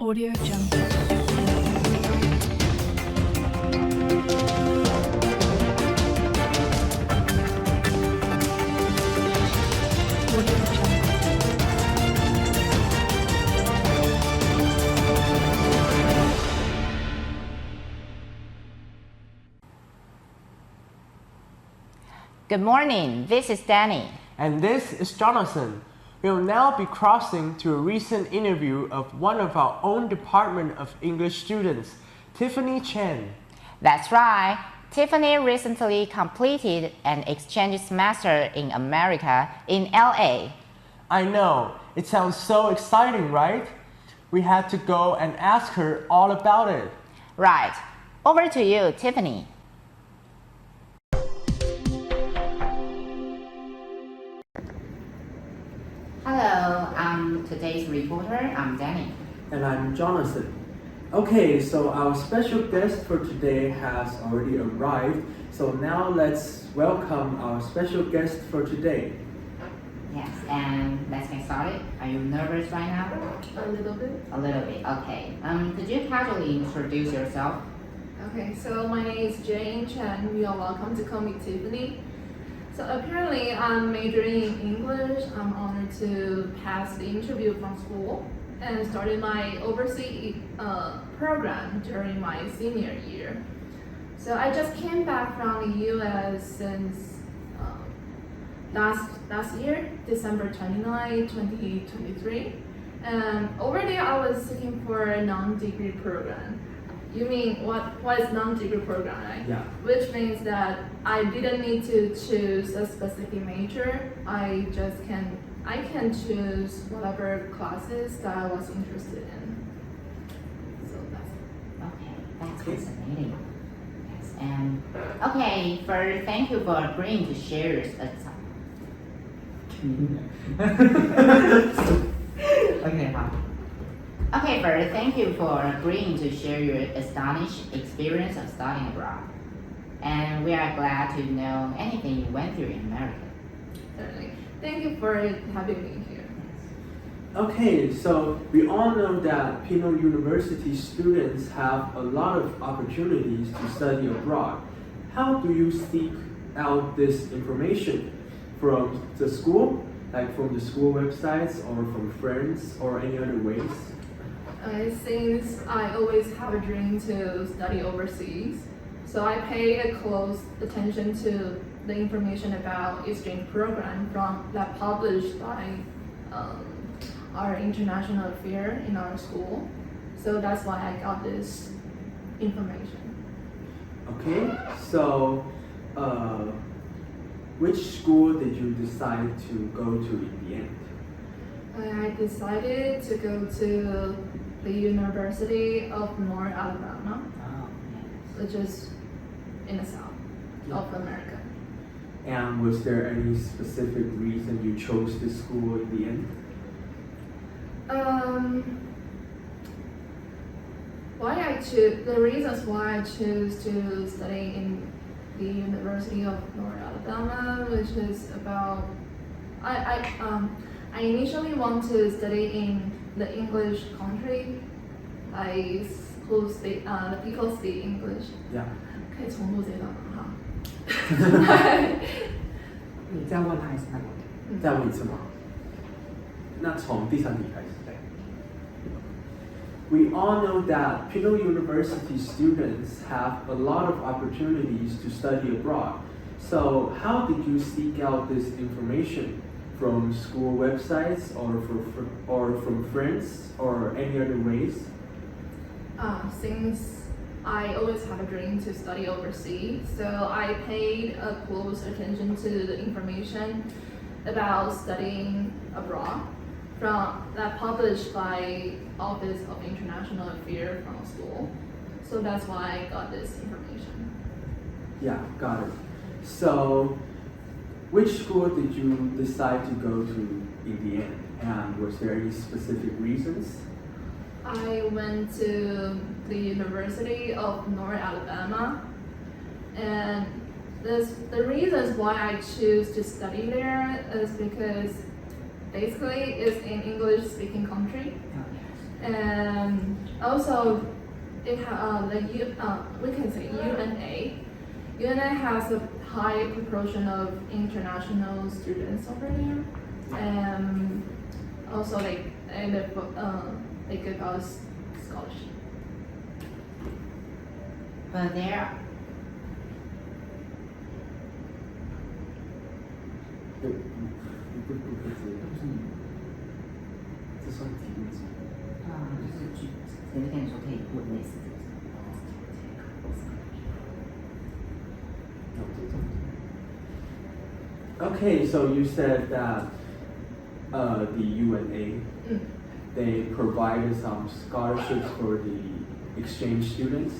Audio Jungle. Audio Jungle. Good morning, this is Danny. And this is Jonathan. We will now be crossing to a recent interview of one of our own Department of English students, Tiffany Chen. That's right, Tiffany recently completed an exchange semester in America in LA. I know, it sounds so exciting, right? We had to go and ask her all about it. Right, over to you, Tiffany. Hello, I'm today's reporter. I'm Danny. And I'm Jonathan. Okay, so our special guest for today has already arrived. So now let's welcome our special guest for today. Yes, and let's get started. Are you nervous right now? A little bit. A little bit, okay. Could you casually introduce yourself? Okay, so my name is Jane Chen. You are welcome to call me Tiffany. So apparently I'm majoring in English. I'm honored to pass the interview from school and started my overseas program during my senior year. So I just came back from the US since last year, December 29, 2023. And over there I was seeking for a non-degree program. You mean what is non-degree program, right? Yeah. Which means that I didn't need to choose a specific major. I can choose whatever classes that I was interested in. So that's Okay, that's fascinating. Yes, and okay, first, thank you for agreeing to share your Okay, first, thank you for agreeing to share your astonishing experience of studying abroad. And we are glad to know anything you went through in America. certainly. Thank you for having me here. Okay, so we all know that Pinot University students have a lot of opportunities to study abroad. How do you seek out this information? From the school, like from the school websites or from friends or any other ways? Since I always have a dream to study overseas, so I pay a close attention to the information about exchange program that published by our international affair in our school. So that's why I got this information. Okay, so which school did you decide to go to in the end? I decided to go to the University of North Alabama, Oh, which is in the south of America. And was there any specific reason you chose this school in the end? The reasons why I choose to study in the University of North Alabama, which is about I initially want to study in the English country, the people speak English. Yeah. 可以重录这段吗？哈。你再问还是再问？再问一次吗？那从第三题开始。We all know that Pinot University students have a lot of opportunities to study abroad. So how did you seek out this information? From school websites or from friends or any other ways? Since I always have a dream to study overseas, so I paid a close attention to the information about studying abroad that published by Office of International Affairs from school. So that's why I got this information. Yeah, got it. So which school did you decide to go to in the end? And was there any specific reasons? I went to the University of North Alabama, and the reasons why I choose to study there is because basically it's an English-speaking country, yes. And also, we can say UNA. UNA has a high proportion of international students over there, and also they give us scholarship. But there,就是跟你说可以问类似这个。 Okay, so you said that the UNA, they provided some scholarships for the exchange students.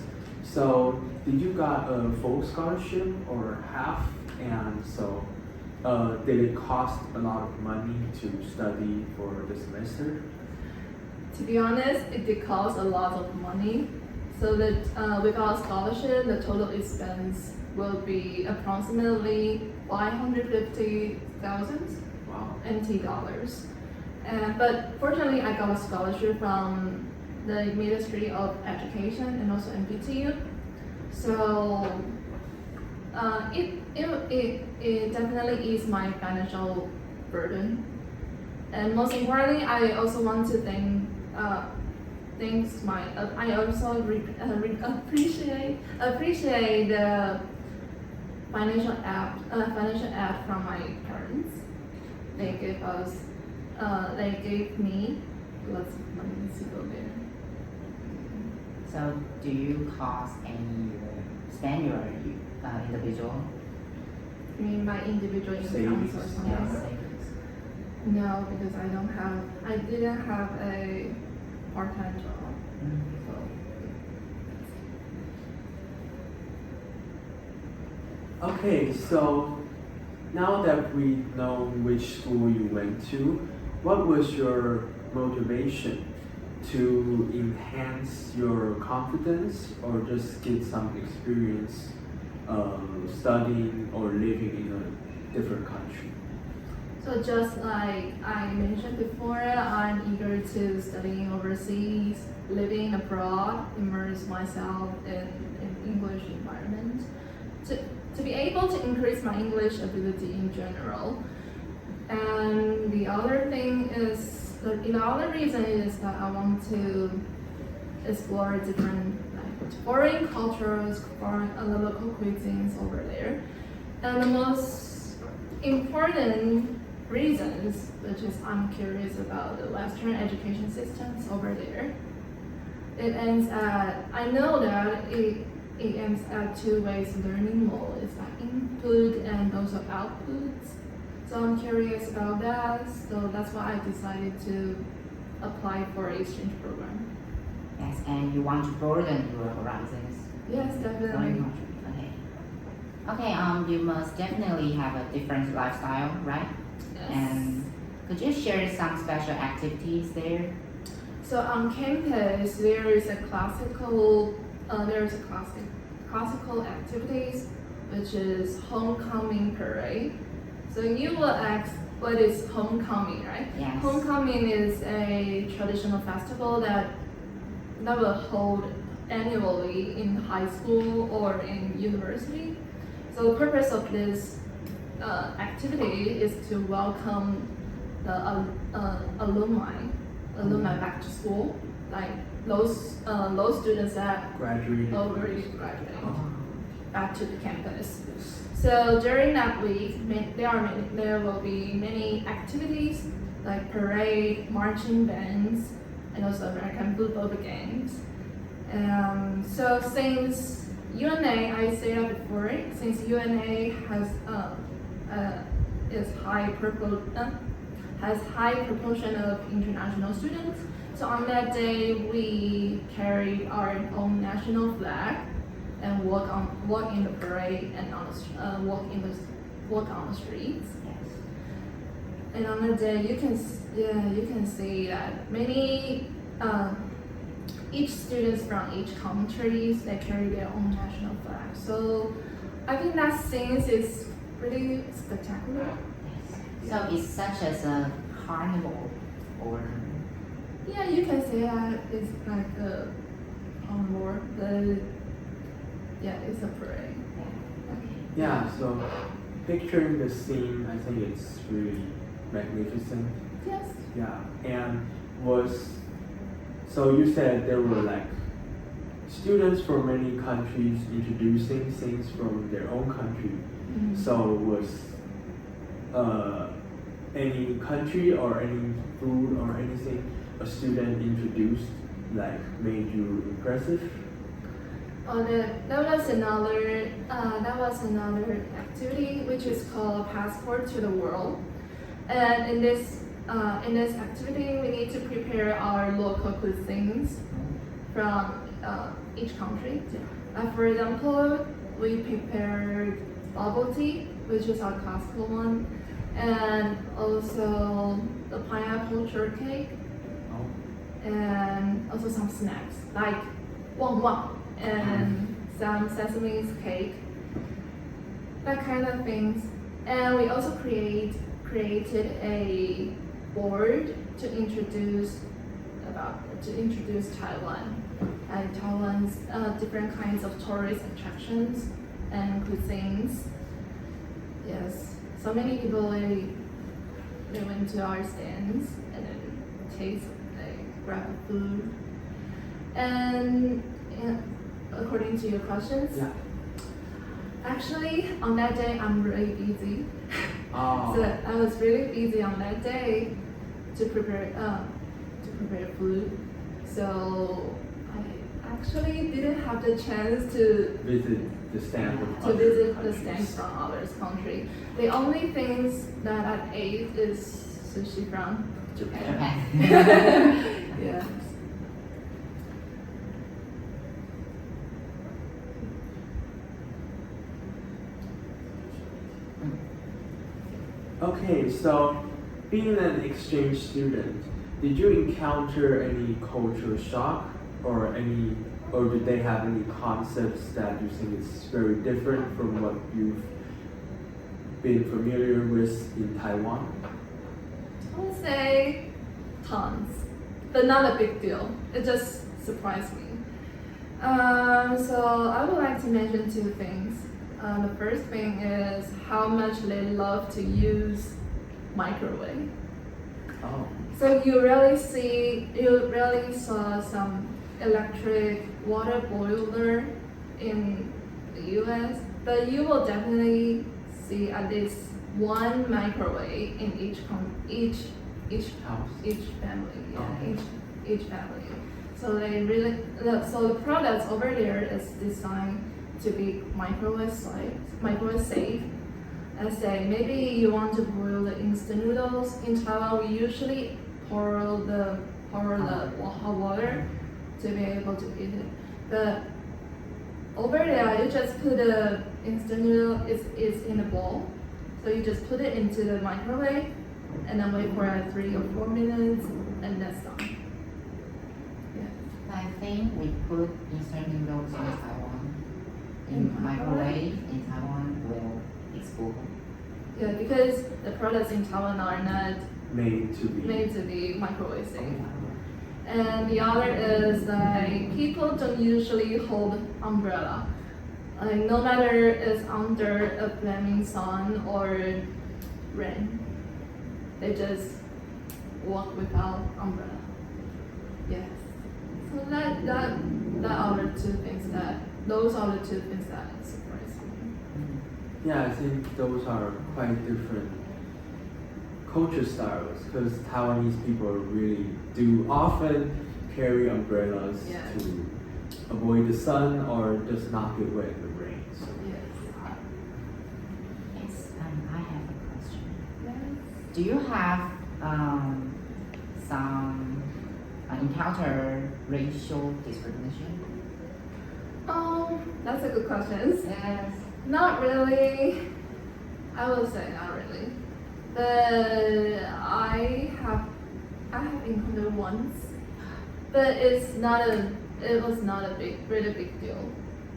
So did you got a full scholarship or half? And so did it cost a lot of money to study for the semester? To be honest, it did cost a lot of money. So that without scholarship, the total expense will be approximately 550,000 Wow. NT dollars. But fortunately, I got a scholarship from the Ministry of Education and also NPTU. So it definitely eased my financial burden. And most importantly, I also want to I also appreciate the financial aid from my parents. They gave me lots of money to go there. So do you spend your individual You mean my individual incomes or something? savings? No, because I didn't have a part-time job. So Okay, so now that we know which school you went to, what was your motivation to enhance your confidence or just get some experience studying or living in a different country? So just like I mentioned before, I'm eager to studying overseas, living abroad, immerse myself in English environment, to be able to increase my English ability in general. And the other reason is that I want to explore different foreign cultures, foreign local cuisines over there. And the most important reasons, which is I'm curious about the Western education systems over there. I know that it aims at two ways learning mode. It's like input and also output. So I'm curious about that. So that's why I decided to apply for an exchange program. Yes, and you want to broaden your horizons. Yes, definitely. Okay, you must definitely have a different lifestyle, right? Yes. And could you share some special activities there? So on campus, there is a classical activities, which is homecoming parade. So you will ask, what is homecoming, right? Yes. Homecoming is a traditional festival that will hold annually in high school or in university. So the purpose of this activity is to welcome the alumni back to school, like those students that Graduated. already graduated back to the campus. So during that week, there will be many activities like parade, marching bands, and also American football games. So since UNA, I said that before, since UNA has high proportion of international students, so on that day we carried our own national flag and walk in the parade and walk on the streets. Yes. And on the day you can see that many each students from each countries, they carry their own national flag. So I think that scene is really spectacular. Yes. So it's such as a carnival or Yeah, you can say that it's like a war, but yeah, it's a parade. Yeah, so picturing the scene, I think it's really magnificent. Yes. Yeah, and so you said there were like students from many countries introducing things from their own country. Mm. So was any country or any food or anything a student introduced like made you impressive? Oh, that was another activity which is called Passport to the World. And in this activity, we need to prepare our local cuisines from each country. For example, we prepared bubble tea, which is our classical one, and also the pineapple shortcake, Oh. and also some snacks like wang wang and some sesame cake, that kind of things. And we also created a board to introduce Taiwan and Taiwan's different kinds of tourist attractions and cuisines. Yes, so many people they went to our stands and then grab food. And according to your questions, Yeah. actually on that day I'm really busy. Oh. So I was really busy on that day to prepare food. So I actually didn't have the chance to Visit the stand of to other visit the countries. stands from others country. The only things that I ate is sushi from Japan. Yeah. Okay, so being an exchange student, did you encounter any culture shock or did they have any concepts that you think is very different from what you've been familiar with in Taiwan? I would say tons, but not a big deal. It just surprised me. So I would like to mention two things. The first thing is how much they love to use microwave. Oh. So you really saw some electric water boiler in the U.S., but you will definitely see at least one microwave in each House. family. Yeah, Okay. each family. So so the products over there is designed to be microwave safe. I say maybe you want to boil the instant noodles. In Taiwan, we usually pour the hot water to be able to eat it. But over there, you just put the instant noodle is in a bowl. So you just put it into the microwave and then wait for 3 or 4 minutes, and that's done. Yeah. I think we put instant noodles in Taiwan. In microwave in Taiwan will explode. Yeah, because the products in Taiwan are not Made to be microwave safe. And the other is like people don't usually hold umbrella. Like no matter it's under a flaming sun or rain, they just walk without umbrella. Yes. So those are the two things that surprise me. Yeah, I think those are quite different culture styles because Taiwanese people really do often carry umbrellas Yeah. to avoid the sun or just not get wet in the rain. So. Yes. Yes, I have a question. Yes. Do you have some encounter racial discrimination? That's a good question. Yes. Not really. I would say not really. But I have encountered once. But it was not a really big deal.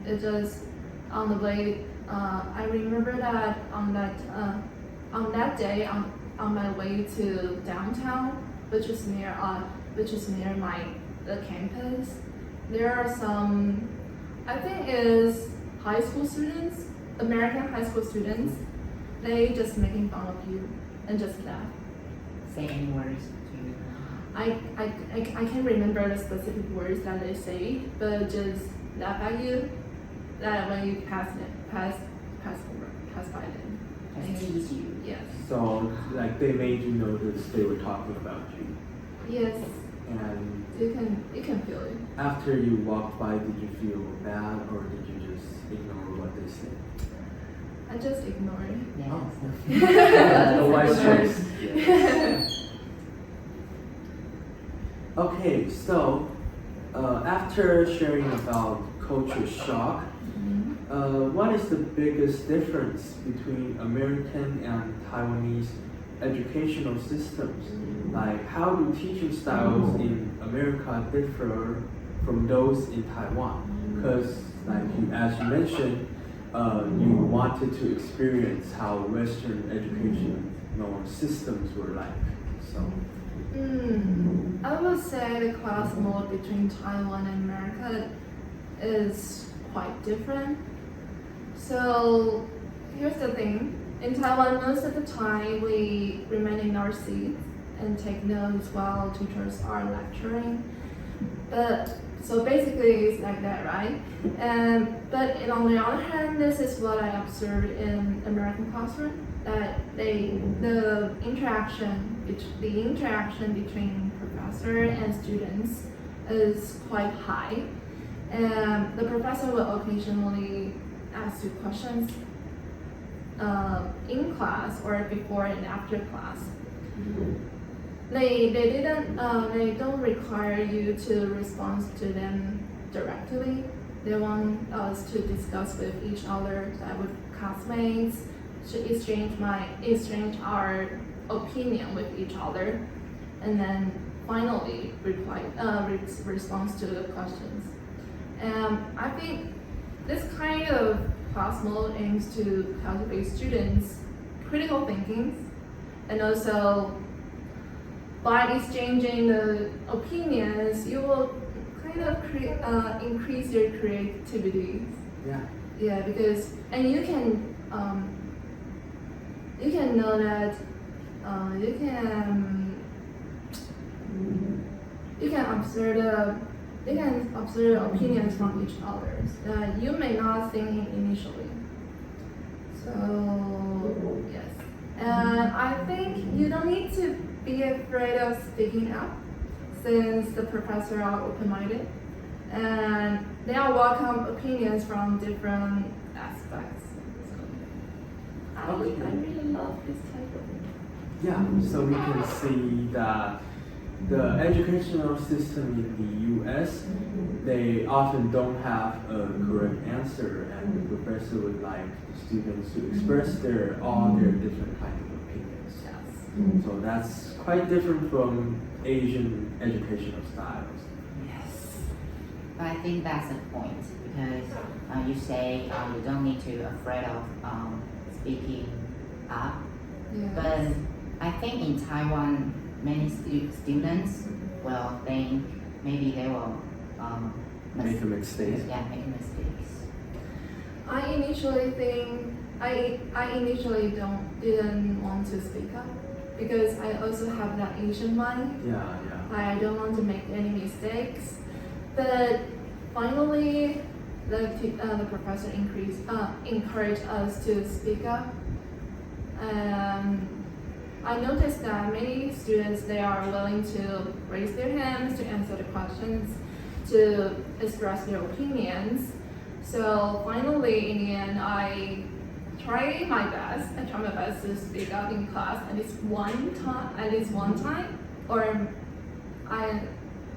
It just on the way. I remember that on that day on my way to downtown, which is near the campus. There are some, I think is high school students, American high school students. They just making fun of you and just laugh. Say any words to you. I can't remember the specific words that they say, but just laugh at you that when you pass by them. Just tease you. Yes. So like they made you notice they were talking about you. Yes. And You can feel it. after you walked by, did you feel bad or did you just ignore what they said? I just ignore it. Yes. A wise choice. Yeah. Okay, so after sharing about culture shock, what is the biggest difference between American and Taiwanese educational systems? Like, how do teaching styles in America differ from those in Taiwan? Because, like as you mentioned, you wanted to experience how Western educational systems were like. So, I would say the class mode between Taiwan and America is quite different. So here's the thing. In Taiwan, most of the time we remain in our seats and take notes while teachers are lecturing. But so basically it's like that, right? But on the other hand, this is what I observed in American classroom, that the interaction between professor and students is quite high. And the professor will occasionally ask you questions in class or before and after class. They don't require you to respond to them directly. They want us to discuss with each other, with classmates, to exchange our opinion with each other, and then finally response to the questions. I think this kind of class mode aims to cultivate students' critical thinking, and also by exchanging the opinions, you will kind of increase your creativity. yeah. Yeah, because you can know that you can observe opinions from each other that you may not think initially. So yes, and I think you don't need to be afraid of speaking up, since the professors are open-minded and they are welcome opinions from different aspects. So I really love this type of thing. Yeah, so we can see that the educational system in the US, they often don't have a correct answer, and the professor would like students to express all their different kinds of opinions. Yes. So that's quite different from Asian educational styles. Yes. But I think that's the point, because you say you don't need to afraid of speaking up. Yes. But I think in Taiwan, many students will think maybe they will Make a mistake. Yeah, make mistakes. I initially didn't want to speak up, because I also have that Asian mind. Yeah. I don't want to make any mistakes. But finally, the professor encouraged us to speak up. I noticed that many students, they are willing to raise their hands to answer the questions, to express their opinions. So finally, in the end, I try my best to speak up in class at least one time, or I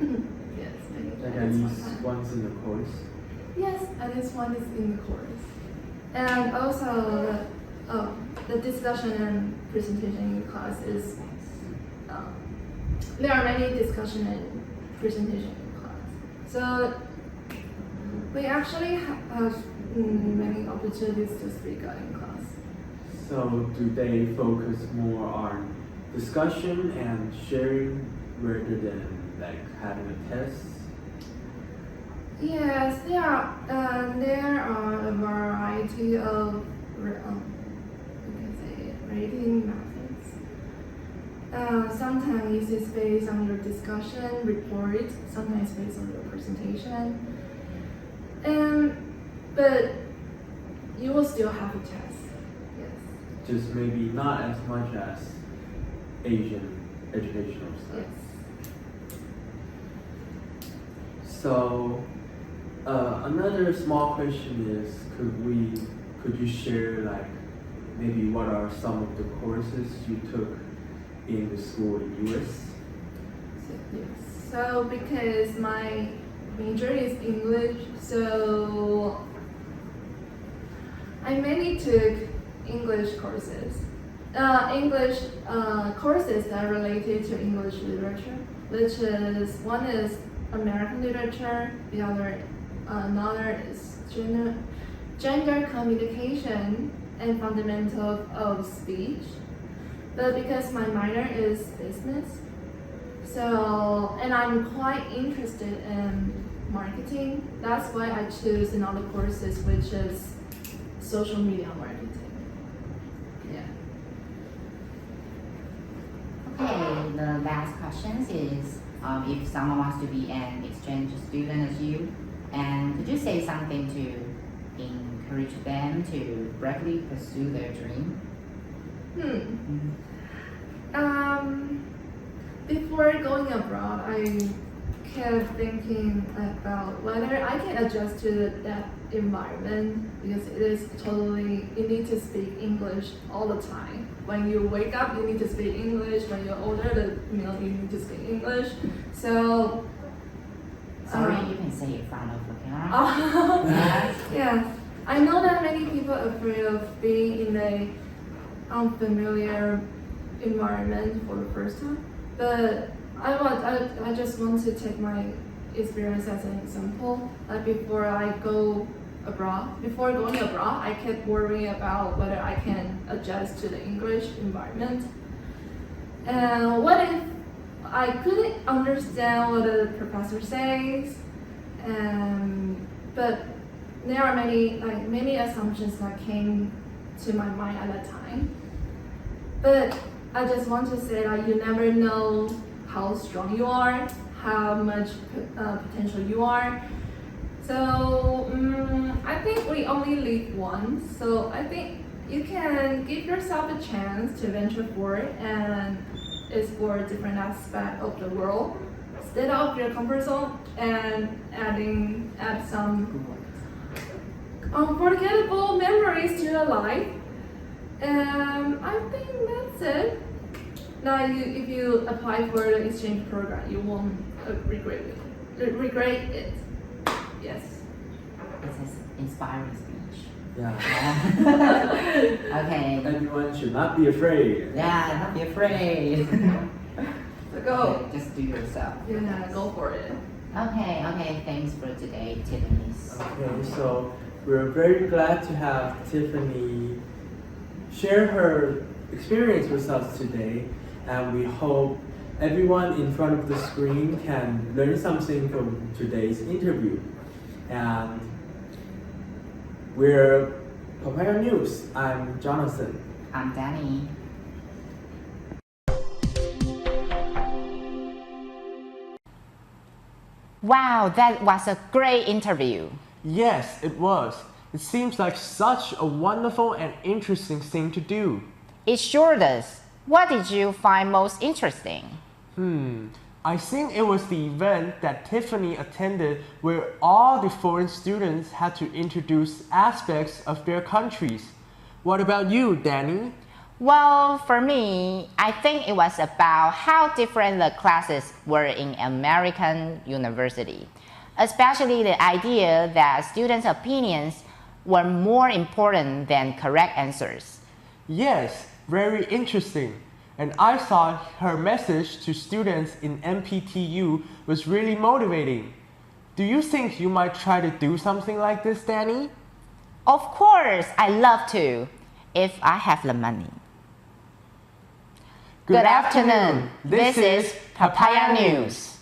yes, Like at at least one least time. once in the course. Yes, at least one is in the course. And also the discussion and presentation in class is, there are many discussion and presentation in class. So we actually have many opportunities to speak out in class. So do they focus more on discussion and sharing rather than like having a test? Yes, there are a variety of you can say rating methods. Sometimes it's based on your discussion report, sometimes based on your presentation. But you will still have a test. Yes. Just maybe not as much as Asian educational stuff. Yes. So another small question is, could you share like maybe what are some of the courses you took in the school in US? So because my major is English, so I mainly took English courses. English courses that are related to English literature, which is one is American literature, the other another is gender communication and fundamental of speech. But because my minor is business, so and I'm quite interested in marketing, that's why I choose another courses which is social media marketing. Yeah. Okay, the last question is if someone wants to be an exchange student as you, and could you say something to encourage them to bravely pursue their dream? Before going abroad, I kept thinking about whether I can adjust to that environment because it is totally, you need to speak English all the time. When you wake up, you need to speak English. When you're older, you need to speak English. So, Sorry, you can say it in front of the camera. yeah, I know that many people are afraid of being in a unfamiliar environment for the first time, but I just want to take my experience as an example. Like before going abroad, I kept worrying about whether I can adjust to the English environment. And what if I couldn't understand what the professor says? But there are many assumptions that came to my mind at that time. But I just want to say that you never know how strong you are, how much potential you are. So I think we only live once. So I think you can give yourself a chance to venture forward and explore different aspects of the world. Step out of your comfort zone and add some unforgettable memories to your life. And I think that's it. Now, if you apply for the exchange program, you won't regret it. Yes. It's an inspiring speech. Yeah. Okay. Everyone should not be afraid. Yeah, not be afraid. So go. Okay, just do yourself. Yeah, go for it. Okay, thanks for today, Tiffany. Okay, so we're very glad to have Tiffany share her experience with us today, and we hope everyone in front of the screen can learn something from today's interview. And we're Papaya News. I'm Jonathan. I'm Danny. Wow, that was a great interview. Yes, it was. It seems like such a wonderful and interesting thing to do. It sure does. What did you find most interesting? I think it was the event that Tiffany attended where all the foreign students had to introduce aspects of their countries. What about you, Danny? Well, for me, I think it was about how different the classes were in American university, especially the idea that students' opinions were more important than correct answers. Yes, very interesting. And I thought her message to students in NPTU was really motivating. Do you think you might try to do something like this, Danny? Of course, I love to, if I have the money. Good afternoon. This is Papaya News.